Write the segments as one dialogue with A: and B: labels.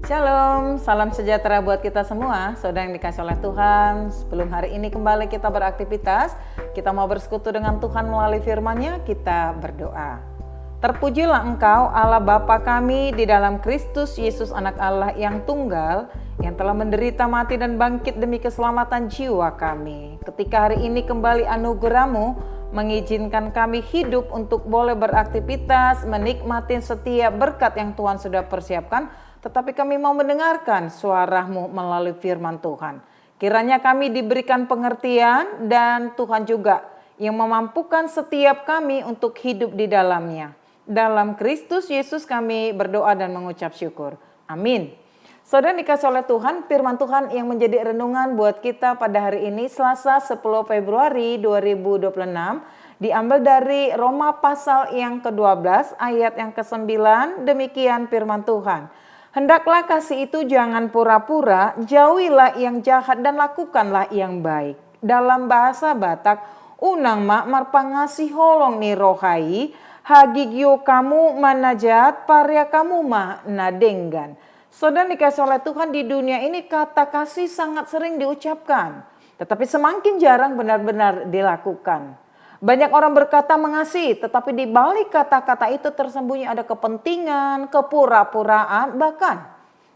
A: Shalom, salam sejahtera buat kita semua, saudara yang dikasih oleh Tuhan. Sebelum hari ini kembali kita beraktivitas, kita mau bersekutu dengan Tuhan melalui firman-Nya, kita berdoa. Terpujilah Engkau Allah Bapa kami di dalam Kristus Yesus Anak Allah yang tunggal, yang telah menderita mati dan bangkit demi keselamatan jiwa kami. Ketika hari ini kembali anugerah-Mu mengizinkan kami hidup untuk boleh beraktivitas, menikmati setiap berkat yang Tuhan sudah persiapkan, tetapi kami mau mendengarkan suara-Mu melalui firman Tuhan. Kiranya kami diberikan pengertian dan Tuhan juga yang memampukan setiap kami untuk hidup di dalamnya. Dalam Kristus Yesus kami berdoa dan mengucap syukur. Amin. Saudara dikasih oleh Tuhan, firman Tuhan yang menjadi renungan buat kita pada hari ini Selasa 10 Februari 2026 diambil dari Roma pasal yang ke-12 ayat yang ke-9. Demikian firman Tuhan. Hendaklah kasih itu jangan pura-pura, jauhilah yang jahat dan lakukanlah yang baik. Dalam bahasa Batak, unang mak marpangasi holong ni rohai, hagigyo kamu manajat, parya kamu ma nadenggan. Saudara dikasih oleh Tuhan, di dunia ini kata kasih sangat sering diucapkan, tetapi semakin jarang benar-benar dilakukan. Banyak orang berkata mengasihi, tetapi di balik kata-kata itu tersembunyi ada kepentingan, kepura-puraan, bahkan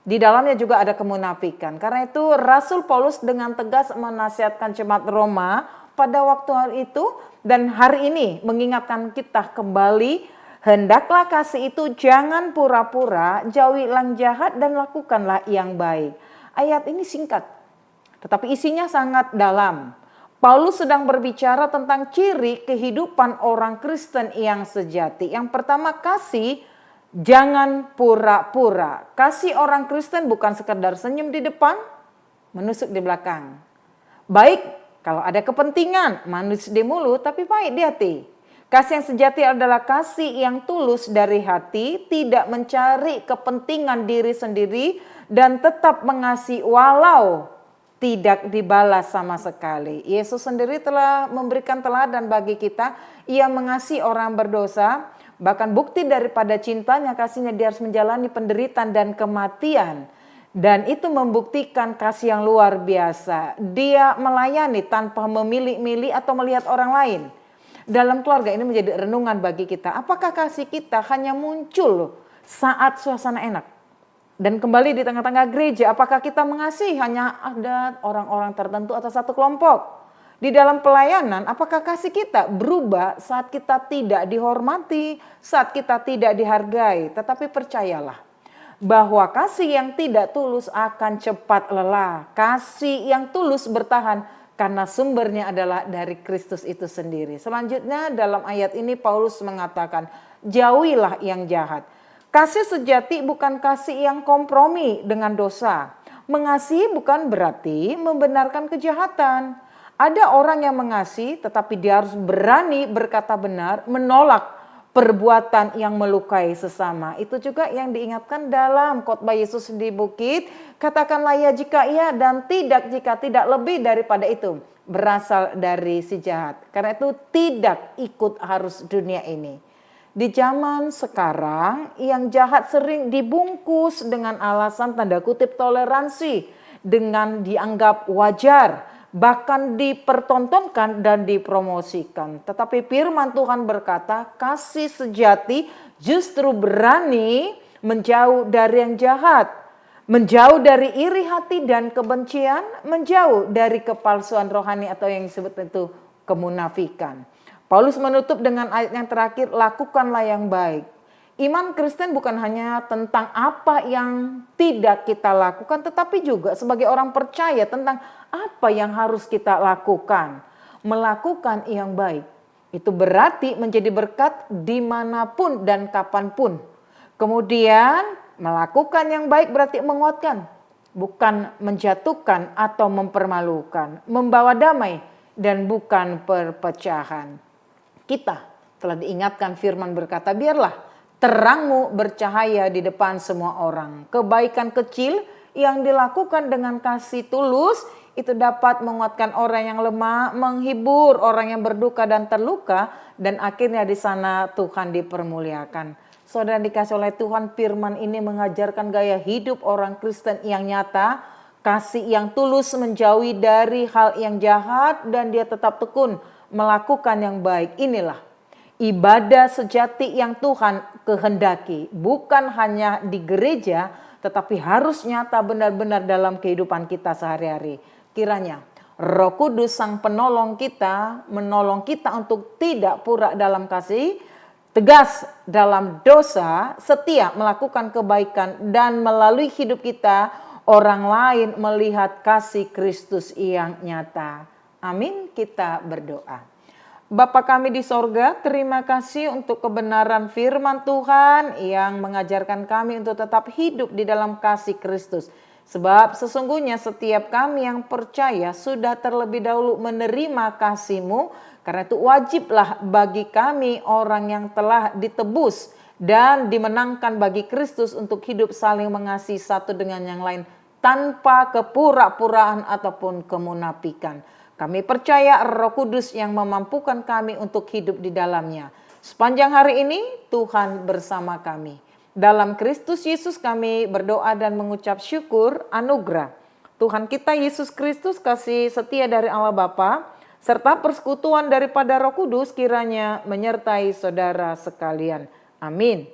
A: di dalamnya juga ada kemunafikan. Karena itu Rasul Paulus dengan tegas menasihatkan jemaat Roma pada waktu hari itu dan hari ini mengingatkan kita kembali, hendaklah kasih itu jangan pura-pura, jauhilah yang jahat dan lakukanlah yang baik. Ayat ini singkat, tetapi isinya sangat dalam. Paulus sedang berbicara tentang ciri kehidupan orang Kristen yang sejati. Yang pertama, kasih jangan pura-pura. Kasih orang Kristen bukan sekedar senyum di depan, menusuk di belakang. Baik kalau ada kepentingan, manis di mulut, tapi baik di hati. Kasih yang sejati adalah kasih yang tulus dari hati, tidak mencari kepentingan diri sendiri, dan tetap mengasihi walau tidak dibalas sama sekali. Yesus sendiri telah memberikan teladan bagi kita. Ia mengasihi orang berdosa. Bahkan bukti daripada cintanya, kasihnya dia harus menjalani penderitaan dan kematian. Dan itu membuktikan kasih yang luar biasa. Dia melayani tanpa memilih-milih atau melihat orang lain. Dalam keluarga ini menjadi renungan bagi kita. Apakah kasih kita hanya muncul saat suasana enak? Dan kembali di tengah-tengah gereja, apakah kita mengasihi hanya ada orang-orang tertentu atau satu kelompok? Di dalam pelayanan, apakah kasih kita berubah saat kita tidak dihormati, saat kita tidak dihargai? Tetapi percayalah bahwa kasih yang tidak tulus akan cepat lelah. Kasih yang tulus bertahan karena sumbernya adalah dari Kristus itu sendiri. Selanjutnya dalam ayat ini Paulus mengatakan, jauhilah yang jahat. Kasih sejati bukan kasih yang kompromi dengan dosa. Mengasihi bukan berarti membenarkan kejahatan. Ada orang yang mengasihi tetapi dia harus berani berkata benar, menolak perbuatan yang melukai sesama. Itu juga yang diingatkan dalam khotbah Yesus di bukit. Katakanlah ya jika iya dan tidak jika tidak, lebih daripada itu berasal dari si jahat. Karena itu tidak ikut arus dunia ini. Di zaman sekarang yang jahat sering dibungkus dengan alasan tanda kutip toleransi, dengan dianggap wajar, bahkan dipertontonkan dan dipromosikan. Tetapi firman Tuhan berkata, kasih sejati justru berani menjauh dari yang jahat, menjauh dari iri hati dan kebencian, menjauh dari kepalsuan rohani atau yang disebut itu kemunafikan. Paulus menutup dengan ayat yang terakhir, lakukanlah yang baik. Iman Kristen bukan hanya tentang apa yang tidak kita lakukan, tetapi juga sebagai orang percaya tentang apa yang harus kita lakukan. Melakukan yang baik, itu berarti menjadi berkat dimanapun dan kapanpun. Kemudian melakukan yang baik berarti menguatkan, bukan menjatuhkan atau mempermalukan. Membawa damai dan bukan perpecahan. Kita telah diingatkan firman berkata, biarlah terangmu bercahaya di depan semua orang. Kebaikan kecil yang dilakukan dengan kasih tulus itu dapat menguatkan orang yang lemah, menghibur orang yang berduka dan terluka, dan akhirnya di sana Tuhan dipermuliakan. Saudara dikasih oleh Tuhan, firman ini mengajarkan gaya hidup orang Kristen yang nyata, kasih yang tulus menjauhi dari hal yang jahat dan dia tetap tekun melakukan yang baik. Inilah ibadah sejati yang Tuhan kehendaki, bukan hanya di gereja, tetapi harus nyata benar-benar dalam kehidupan kita sehari-hari. Kiranya Roh Kudus Sang Penolong kita menolong kita untuk tidak pura dalam kasih, tegas dalam dosa, setia melakukan kebaikan, dan melalui hidup kita orang lain melihat kasih Kristus yang nyata. Amin. Kita berdoa. Bapa kami di sorga, terima kasih untuk kebenaran firman Tuhan yang mengajarkan kami untuk tetap hidup di dalam kasih Kristus. Sebab sesungguhnya setiap kami yang percaya sudah terlebih dahulu menerima kasih-Mu, karena itu wajiblah bagi kami orang yang telah ditebus dan dimenangkan bagi Kristus untuk hidup saling mengasihi satu dengan yang lain tanpa kepura-puraan ataupun kemunafikan. Kami percaya Roh Kudus yang memampukan kami untuk hidup di dalamnya. Sepanjang hari ini Tuhan bersama kami. Dalam Kristus Yesus kami berdoa dan mengucap syukur anugerah Tuhan kita Yesus Kristus, kasih setia dari Allah Bapa, serta persekutuan daripada Roh Kudus kiranya menyertai saudara sekalian. Amin.